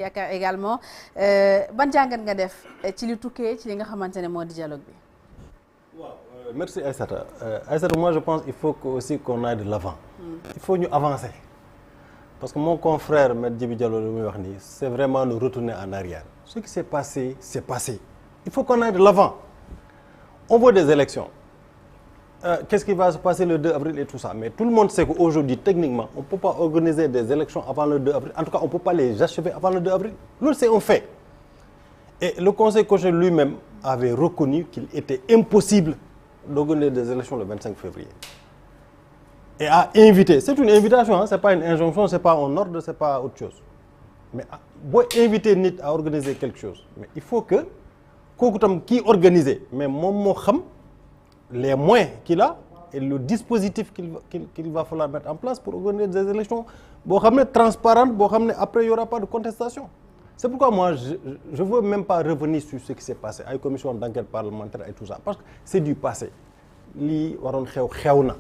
yaakaar également ban jàngat nga def ci li tukkee ci li nga xamante ne moo di dialogue bi. waaw merci Aïssata. Aïssata, moi je pense il faut que aussi qu'on aille de l'avant. Il faut ñu avancer parce que mon confrère Maître Djibi Diallo lu muy wax nii c'est vraiment nous retourner en arrière. Ce qui s'est passé c'est passé. Il faut qu'on aille de l'avant. On veut des élections. Qu'est-ce qui va se passer le 2 avril et tout ça, mais tout le monde sait qu'aujourd'hui techniquement on ne peut pas organiser des élections avant le 2 avril, en tout cas on ne peut pas les achever avant le 2 avril, loolu c'est un fait. Et le Conseil constitutionnel lui-même avait reconnu qu'il était impossible d'organiser des élections le 25 février et a invité, c'est une invitation, c'est pas une injonction, c'est pas un ordre, c'est pas autre chose, mais boo inviter nit à organiser quelque chose, mais il faut que kooku tam kii organiser, mais moom moo xam les moyens qu'il a et le dispositif qu'il va falloir mettre en place pour organiser des élections boo xam ne transparentes, boo xam ne après il y aura pas de contestation. C'est pourquoi moi je veux même pas revenir sur ce qui s'est passé ay commission d'enquête parlementaire et tout ça parce que c'est du passé. Lii waroon xew na.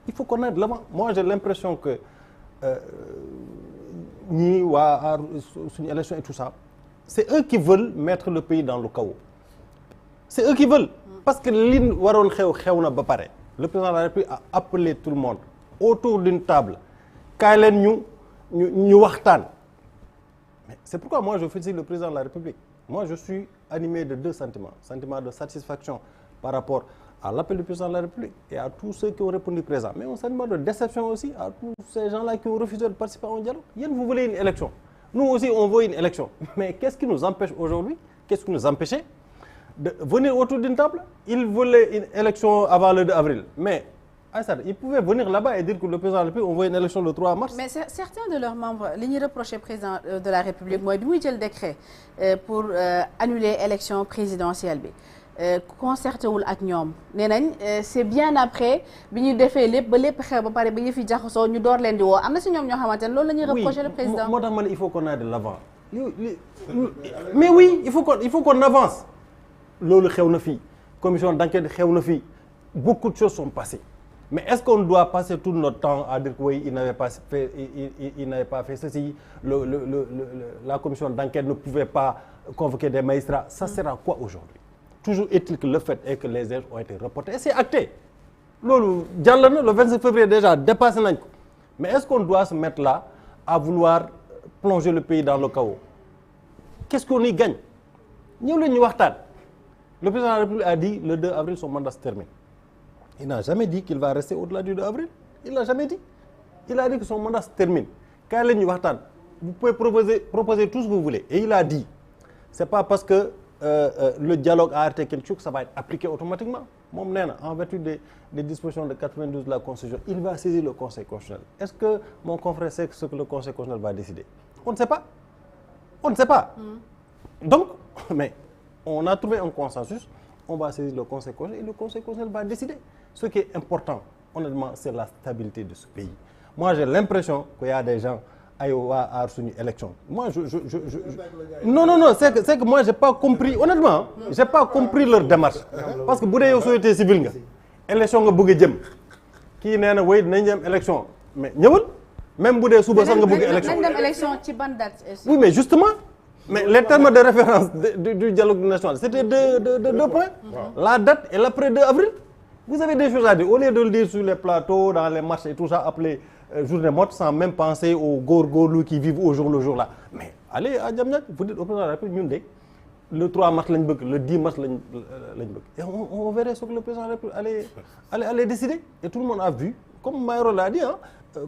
Il faut qu'on aille de l'avant. Moi j'ai l'impression que ñii waa suñu élection et tout ça, c'est eux qui veulent mettre le pays dans le chaos. C'est eux qui veulent. Parce que li waroon xew na ba pare. Le président de la République a appelé tout le monde autour d'une table. Kaay leen ñu waxtaan. Mais c'est pourquoi moi je félicite le président de la République. Moi je suis animé de deux sentiments. Sentiment de satisfaction par rapport à l'appel du président de la République et à tous ceux qui ont répondu présent. Mais un sentiment de déception aussi à tous ces gens-là qui ont refusé de participer au dialogue. Yéen, vous voulez une élection. Nous aussi on veut une élection. Mais qu'est-ce qui nous empêche aujourd'hui? Qu'est-ce qui nous empêchait de venir autour d'une table? Ils voulaient une élection avant le 2 avril. Mais ils pouvaient venir là-bas et dire que le président de la République, on veut une élection le 3 mars. Mais certains de leurs membres li ñuy reproché président de la République mooy bi muy jël décret pour annuler élection présidentielle bi concerté wul ak ñoom nee nañ c'est bien après bi ñu defee lépp ba lépp xew ba pare ba yëf yi jaxasoo ñu door leen di woo am na si ñoom ñoo xamante ne loolu la ñuy reproché le président. moo tax ma ne il faut qu'on aille de l'avant. Mais oui, il faut qu'on avance. Loolu xew na fii commission d'enquête xew na fii beaucoup de choses sont passées. Mais est-ce qu'on doit passer tout notre temps à dire que oui, il n'avait pas fait ceci, la commission d'enquête ne pouvait pas convoquer des magistrats? Ça sert à quoi aujourd'hui? Toujours est-il que le fait est que les élections ont été reportées et c'est acté. Loolu jàll na le 25 février déjà dépassé nañ ko. Mais est-ce qu'on doit se mettre là à vouloir plonger le pays dans le chaos? Qu'est-ce qu'on y gagne? Ñëw leen ñu waxtaan. Le président de la République a dit le 2 avril son mandat se termine. Il n'a jamais dit qu'il va rester au-delà du 2 avril. Il l'a jamais dit. Il a dit que son mandat se termine. Kaay leen ñu waxtaan. Vous pouvez proposer tout ce que vous voulez. Et il a dit, c'est pas parce que le dialogue a arrêté quelque chose que ça va être appliqué automatiquement. Moom nee na en vertu des dispositions de 92 de la Constitution, il va saisir le Conseil constitutionnel. Est-ce que mon confrère sait ce que le Conseil constitutionnel va décider? On ne sait pas. On ne sait pas. Donc, mais on a trouvé un consensus. On va saisir le Conseil constitutionnel et le Conseil constitutionnel va décider. Ce qui est important, honnêtement, c'est la stabilité de ce pays. Moi, j'ai l'impression qu'il y a des gens à une élection. Moi, non, c'est que moi, j'ai pas compris, honnêtement, j'ai pas compris leur démarche. Parce que si vous êtes société civile, élection nga bëgg jëm. Ki néna way dinañ dem élection. Mais ñëwul, même bu dé suba sax nga bëgg élection. Nañ dem élection ci ban date? Oui, mais justement, mais les termes de référence du dialogue national, c'était deux points. La date et l'après 2 avril. Vous avez des choses à dire. Au lieu de le dire sur les plateaux, dans les marches et tout ça, appelé journée morte, sans même penser aux góorgóorlu qui vivent au jour le jour là. Mais allez à Diamniadio, vous dites au président de la République, ñun de le 3 mars lañ bëgg, le 10 mars lañ bëgg. Et on verrait ce que le président de la République allait décider. Et tout le monde a vu, comme Mayoro l'a dit, hein,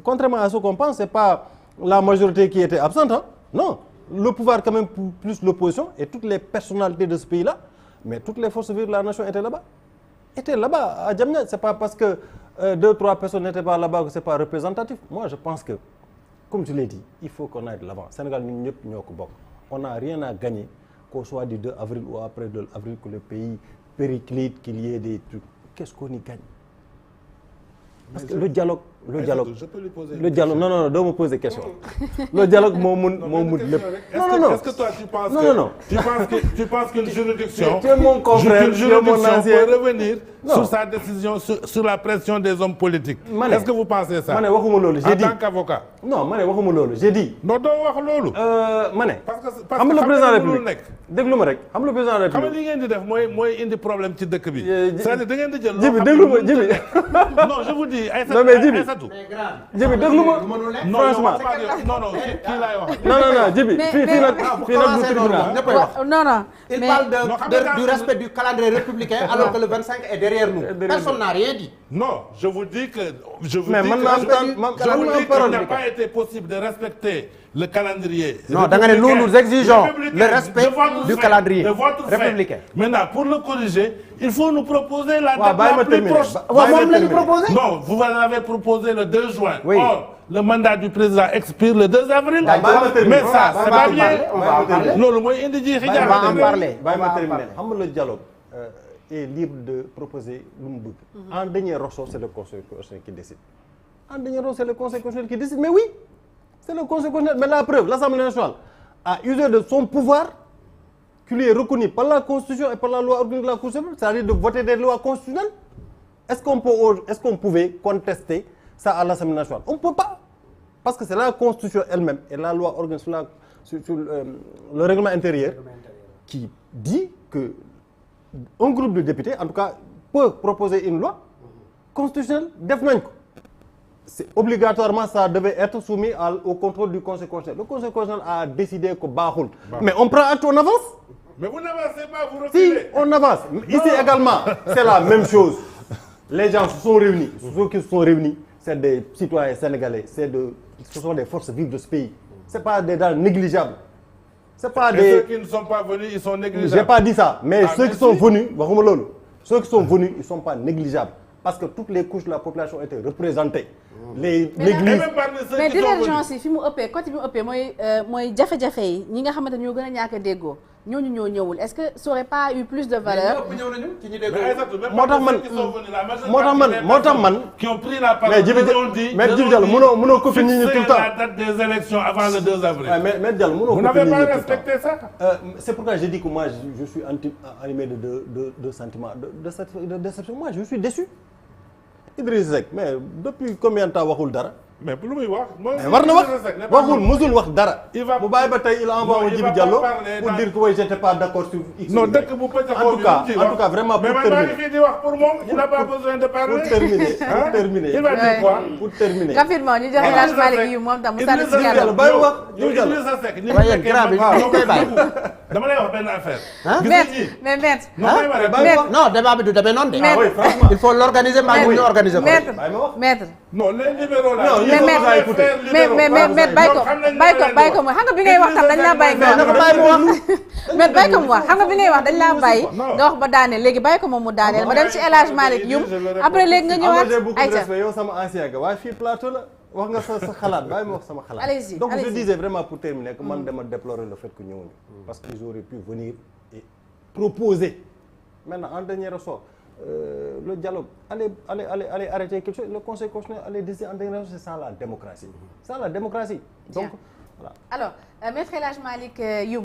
contrairement à ce qu'on pense, c'est pas la majorité qui était absente, hein. Non. Le pouvoir quand même plus l'opposition et toutes les personnalités de ce pays-là, mais toutes les forces vives de la nation étaient là-bas à Diamniadio. C'est pas parce que 2-3 personnes n'étaient pas là-bas que c'est pas représentatif. Moi je pense que, comme je l'ai dit, il faut qu'on aille de l'avant. Sénégal ñun ñëpp ñoo ko bokk. On n'a rien à gagner qu'au soit du 2 avril ou après 2 avril que le pays périclite, qu'il y ait des trucs. Qu'est-ce qu'on y gagne? Parce que le dialogue le dialogue je peux lui poser le dialogue non doo ma poser question le dialogue moo mun lépp non est-ce que toi tu penses tu penses qu'une juridiction tu es mon confrère peut revenir sur sa décision sur la pression des hommes politiques est-ce que vous pensez ça ma ne waxuma loolu j'ai dit en tant qu'avocat non ma ne waxuma loolu j'ai dit non doo wax loolu ma ne parce que xam nga le président de la République nekk déglu ma rek xam nga le président de la xam nga République li ngeen di def mooy indi problème ci dëkk bi c'est-à-dire da ngeen di jël Djibi déglu ma Djibi non je vous dis non mais Djibi Aïssatou Djibi déglu ma franchement non kii laay wax non Djibi fii nag du tribunal non il parle du respect du calendrier républicain alors que le 25 est derrière nous personne n'a rien dit non je vous dis que il n'a pas été possible de respecter le calendrier. Non, nous exigeons le respect du calendrier républicain. Maintenant, pour le corriger, il faut nous proposer la date la plus proche. Non, vous l'avez proposé le 2 juin. Oui. Or, le mandat du président expire le 2 avril. Mais ça, c'est pas bien. Non, le moyen de dire, on va en parler. Xam nga le dialogue est libre de proposer lu mu bëgg. En dernier ressort, c'est le Conseil constitutionnel qui décide. En dernier ressort, c'est le Conseil constitutionnel qui décide. Mais oui, c'est le Conseil constitutionnel. Mais la preuve, l'Assemblée nationale a usé de son pouvoir qui lui est reconnu par la Constitution et par la loi organique de la Cour suprême, c'est-à-dire de voter des lois constitutionnelles. Est-ce qu'on pouvait contester ça à l'Assemblée nationale? On ne peut pas. Parce que c'est la Constitution elle-même et la loi organique sur le règlement intérieur qui dit que un groupe de députés, en tout cas, peut proposer une loi constitutionnelle def nañ ko. C'est obligatoirement ça devait être soumis au contrôle du Conseil constitutionnel. Le Conseil constitutionnel a décidé que baaxul. Mais on prend acte, on avance. Mais vous n'avancez pas, vous reculez. Si, on avance. Ici également, c'est la même chose. Les gens se sont réunis. Ceux qui se sont réunis, c'est des citoyens sénégalais, ce sont des forces vives de ce pays. C'est pas des gens négligeables. C'est pas des... ceux qui ne sont pas venus, ils sont négligeables. J'ai pas dit ça, mais ceux qui sont venus, waxuma loolu. Ceux qui sont venus, ils sont pas négligeables. Parce que toutes les couches de la population étaient représentées. L'église. Mais divergence yi fi mu ëppee côté bi mu ëppee mooy jafe-jafe yi ñi nga xamante ne ñoo gën a ñàkk a déggoo ñooñu ñoo ñëwul est-ce que ça aurait pas eu plus de valeur. moo tax man. qui ont pris la parole. mais Djibi Diallo mënoo copier nit ñi tout le temps. la date des élections avant le 2 avril. mais Diallo mënoo vous copier nit n'avez ñi pas tout le temps. respecté ça. C'est pourquoi j'ai dit que moi je suis animé de sentiments de déception. Moi je suis déçu. Idriss Seck mais depuis combien de temps waxul dara. mais lu muy wax. mais war na wax waxul musul wax dara. mu bàyyi ba tey il envoie au Djibi Diallo pour dire que j'étais pas d'accord sur X. non dëkk bu pëcc en tout cas vraiment pour terminer. mais man maa ngi fii di wax pour moom il n'a pas besoin de parler. pour terminer il va dire quoi. pour terminer. rapidement ñu jox El Hadj Malick yu moom tam mu sànni si yàlla. bàyyi wax Idrissa Seck ni mu waaye grand bi ñu koy bàyyi. dama lay wax benn affaire. mais maître. non débat bi du demee noonu de. il faut l'organiser maa ngi ñu organiser ko. maître. non les libéraux là. mais bàyyi ko mooy xam nga bi ngay wax tam dañ laa bàyyi mais bàyyi ko mu wax xam nga bi ngay wax dañ laa bàyyi nga wax ba daaneel léegi bàyyi ko moom mu daaneel ma dem ci El Hadj Malick Youm après léegi nga ñëwaat ayca yow sama ancien ga waaye fii plateau la wax nga sa xalaat bàyyi ma wax sama xalaat. Allez-y, donc allez-y. je disais vraiment pour terminer que man dama déplorer le fait que ñëwuñu parce qu'ils auraient pu venir et proposer maintenant en dernier ressort le dialogue allez arrêter quelque chose le Conseil constitutionnel allez décider en dernier ressort c'est ça la démocratie. Ça la démocratie. Donc voilà. alors maître El Hadj Malick Youm